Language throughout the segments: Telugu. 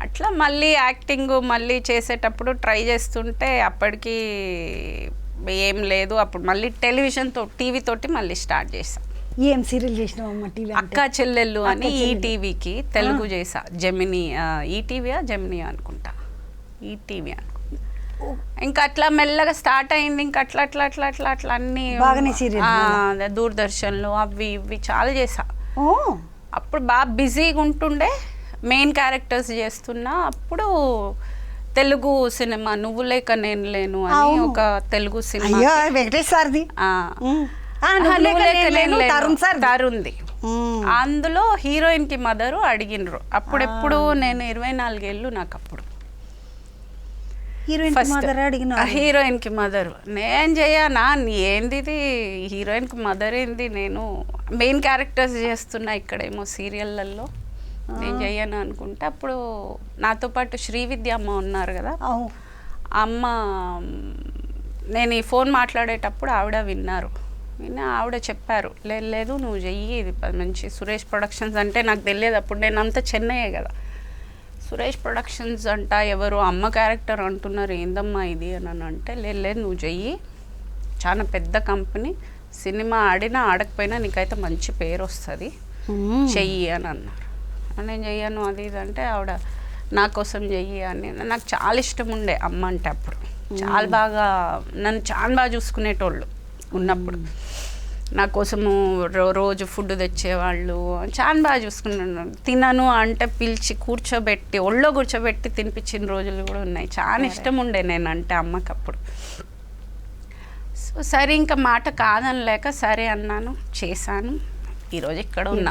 అట్లా మళ్ళీ యాక్టింగ్ మళ్ళీ చేసేటప్పుడు ట్రై చేస్తుంటే అప్పటికి ఏం లేదు. అప్పుడు మళ్ళీ టీవీ తోటి మళ్ళీ స్టార్ట్ చేసా. ఏం సీరియల్ చేసినావమ్మ టీవీ? అక్క చెల్లెళ్ళు అని ఈటీవీకి తెలుగు చేసా. జెమినీ ఈటీవీయా జెమినీ అనుకుంటా, ఈటీవీ అనుకుంటా. ఇంకా అట్లా మెల్లగా స్టార్ట్ అయింది. ఇంకా అట్లా అట్లా అట్లా అట్లా అట్లా అన్ని బాగానే సీరియల్ దూరదర్శన్లో అవి ఇవి చాలా చేసా. అప్పుడు బాగా బిజీగా ఉంటుండే, మెయిన్ క్యారెక్టర్స్ చేస్తున్నా. అప్పుడు తెలుగు సినిమా నువ్వు లేక నేను లేను అని ఒక తెలుగు సినిమా, వెంకటేష్ సార్ది, తరుణ్ది. అందులో హీరోయిన్ కి మదరు అడిగినరు. అప్పుడెప్పుడు నేను 24 ఏళ్ళు నాకు. అప్పుడు హీరోయిన్ కి మదరు నేను చేయనా, ఏంది ఇది హీరోయిన్ కి మదర్ ఏంది, నేను మెయిన్ క్యారెక్టర్స్ చేస్తున్నా ఇక్కడేమో సీరియళ్ళల్లో, నేను చెయ్యను అనుకుంటే. అప్పుడు నాతో పాటు శ్రీవిద్య అమ్మ ఉన్నారు కదా, అమ్మ నేను ఈ ఫోన్ మాట్లాడేటప్పుడు ఆవిడ విన్నారు. ఆవిడ చెప్పారు, లేదు నువ్వు చెయ్యి, ఇది మంచి సురేష్ ప్రొడక్షన్స్ అంటే నాకు తెలియదు అప్పుడు, నేను అంతా చెన్నైయే కదా. సురేష్ ప్రొడక్షన్స్ అంట ఎవరు అమ్మ క్యారెక్టర్ అంటున్నారు, ఏందమ్మా ఇది అని అంటే, లేదు నువ్వు చెయ్యి, చాలా పెద్ద కంపెనీ, సినిమా ఆడినా ఆడకపోయినా నీకైతే మంచి పేరు వస్తుంది, చెయ్యి అని అన్నారు. నేను చెయ్యను అది ఇది అంటే ఆవిడ నా కోసం చెయ్యి అని. నాకు చాలా ఇష్టం ఉండే అమ్మ అంటే. అప్పుడు చాలా బాగా నన్ను చాలా బాగా చూసుకునేటోళ్ళు ఉన్నప్పుడు. నా కోసము రోజు ఫుడ్ తెచ్చేవాళ్ళు, చాలా బాగా చూసుకున్నాను. తినను అంటే పిలిచి కూర్చోబెట్టి ఒళ్ళో కూర్చోబెట్టి తినిపించిన రోజులు కూడా ఉన్నాయి. చాలా ఇష్టం ఉండే నేను అంటే అమ్మకి అప్పుడు. సో సరే ఇంకా మాట కాదనలేక సరే అన్నాను, చేశాను. ఈరోజు ఇక్కడ ఉన్నా,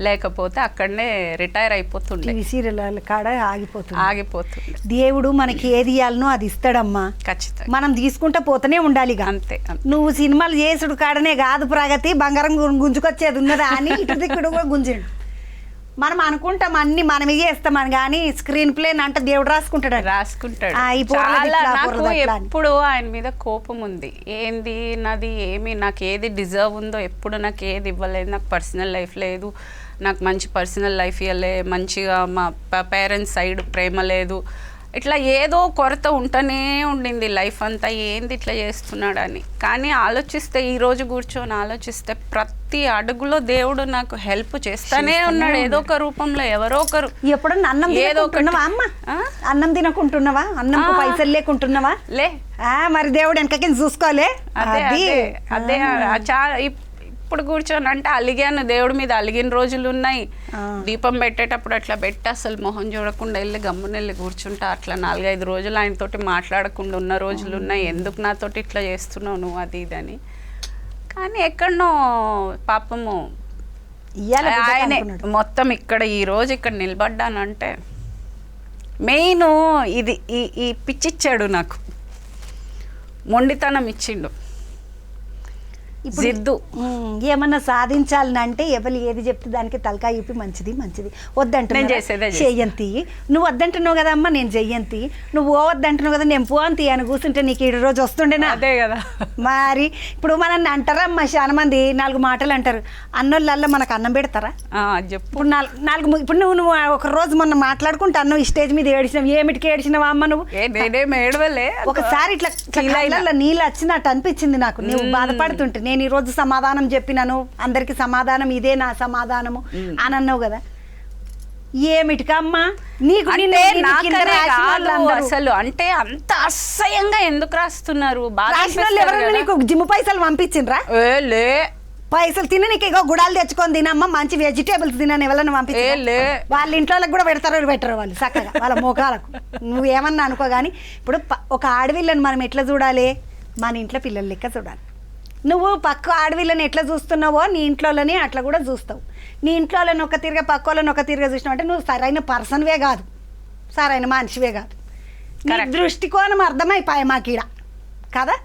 లేకపోతే అక్కడనే రిటైర్ అయిపోతుండే, సీరియల్ కాడ ఆగిపోతుంది. దేవుడు మనకి ఏది ఇవ్వాలనో అది ఇస్తాడమ్మా, ఖచ్చితంగా మనం తీసుకుంటా పోతూనే ఉండాలి. అంతే. నువ్వు సినిమాలు చేసుడు కాడనే కాదు ప్రగతి, బంగారం గుంజుకొచ్చేది ఉన్నదా అని ఇటు దిక్కుడు కూడా గుంజండు. మనం అనుకుంటాం అన్ని మనమే చేస్తామని, కానీ స్క్రీన్ ప్లే అంటే దేవుడు రాసుకుంటాడు. నాకు ఎప్పుడు ఆయన మీద కోపం ఉంది. ఏంది నాది ఏమి, నాకు ఏది డిజర్వ్ ఉందో ఎప్పుడు నాకు ఏది ఇవ్వలేదు. నాకు పర్సనల్ లైఫ్ లేదు, నాకు మంచి పర్సనల్ లైఫ్ ఇవ్వలే, మంచిగా మా పేరెంట్స్ సైడ్ ప్రేమ లేదు, ఇట్లా ఏదో కొరత ఉంటూనే ఉండింది లైఫ్ అంతా. ఏంది ఇట్లా చేస్తున్నాడని. కానీ ఆలోచిస్తే, ఈరోజు కూర్చొని ఆలోచిస్తే ప్రతి అడుగులో దేవుడు నాకు హెల్ప్ చేస్తానే ఉన్నాడు ఏదో ఒక రూపంలో, ఎవరో ఒకరు. ఎప్పుడన్నా అన్నం తినకుంటున్నావా అమ్మ? అన్నం తినకుంటున్నావా? అన్నం పైసలు లేకుంటున్నావా? మరి దేవుడు వెనకకి చూసుకోలే. అదే చాలా ఇప్పుడు కూర్చొని అంటే అలిగాను, దేవుడి మీద అలిగిన రోజులు ఉన్నాయి. దీపం పెట్టేటప్పుడు అట్లా పెట్టి అసలు మొహం చూడకుండా వెళ్ళి గమ్మున వెళ్ళి కూర్చుంటా. అట్లా 4-5 రోజులు ఆయనతోటి మాట్లాడకుండా ఉన్న రోజులు ఉన్నాయి. ఎందుకు నాతోటి ఇట్లా చేస్తున్నావు నువ్వు అది ఇదని. కానీ ఎక్కడనో పాపము ఆయనే మొత్తం ఇక్కడ ఈరోజు ఇక్కడ నిలబడ్డానంటే మెయిన్ ఇది ఈ పిచ్చిచ్చాడు నాకు, మొండితనం ఇచ్చిండు. జిద్దు ఏమన్నా సాధించాలని అంటే ఎవరు ఏది చెప్తే దానికి తలకాయ ఇప్పి మంచిది వద్దంటున్నా చెయ్యంతి. నువ్వు వద్దంటున్నావు కదా అమ్మ, నేను చెయ్యంతి. నువ్వు వద్దంటున్నావు కదా నేను పోంతి అని కూర్చుంటే నీకు ఈ రోజు వస్తుండేనా? అదే కదా. మరి ఇప్పుడు మనల్ని అంటారమ్మా చాలా మంది 4 మాటలు అంటారు. అన్నోళ్ళల్లో మనకు అన్నం పెడతారా? ఇప్పుడు 4 ఇప్పుడు నువ్వు ఒక రోజు మొన్న మాట్లాడుకుంటే అన్నం ఈ స్టేజ్ మీద ఏడిచినావు. ఏమిటికి ఏడిచినావా అమ్మ నువ్వు? ఒకసారి ఇట్లా నీళ్ళు వచ్చినట్టు అనిపించింది నాకు, నువ్వు బాధపడుతుంటే. నేను ఈరోజు సమాధానం చెప్పినాను, అందరికి సమాధానం ఇదే నా సమాధానము అని అన్నావు కదా. ఏమిటికమ్మా నీకు అసలు అంటే అంత అసహ్యంగా ఎందుకు రాస్తున్నారు? ఎవరైనా నీకు జిమ్ పైసలు పంపించిండ్రా? పైసలు తిన నీకు ఇగో గుడాలు తెచ్చుకొని తినమ్మా, మంచి వెజిటేబుల్స్ తినని ఎవరైనా పంపించే వాళ్ళ ఇంట్లో కూడా పెట్టరు వాళ్ళు చక్కగా వాళ్ళ ముఖాలకు. నువ్వు ఏమన్నా అనుకో కానీ ఇప్పుడు ఒక ఆడవిళ్ళని మనం ఎట్లా చూడాలి? మన ఇంట్లో పిల్లల లెక్క చూడాలి. నువ్వు పక్క ఆడవిళ్ళని ఎట్లా చూస్తున్నావో నీ ఇంట్లోని అట్లా కూడా చూస్తావు. నీ ఇంట్లోని ఒక తిరిగా పక్క వాళ్ళని ఒక తిరిగా చూసినావు అంటే నువ్వు సరైన పర్సన్వే కాదు, సరైన మనిషివే కాదు. దృష్టికోణం అర్థమైపోయి మాకీడ కదా.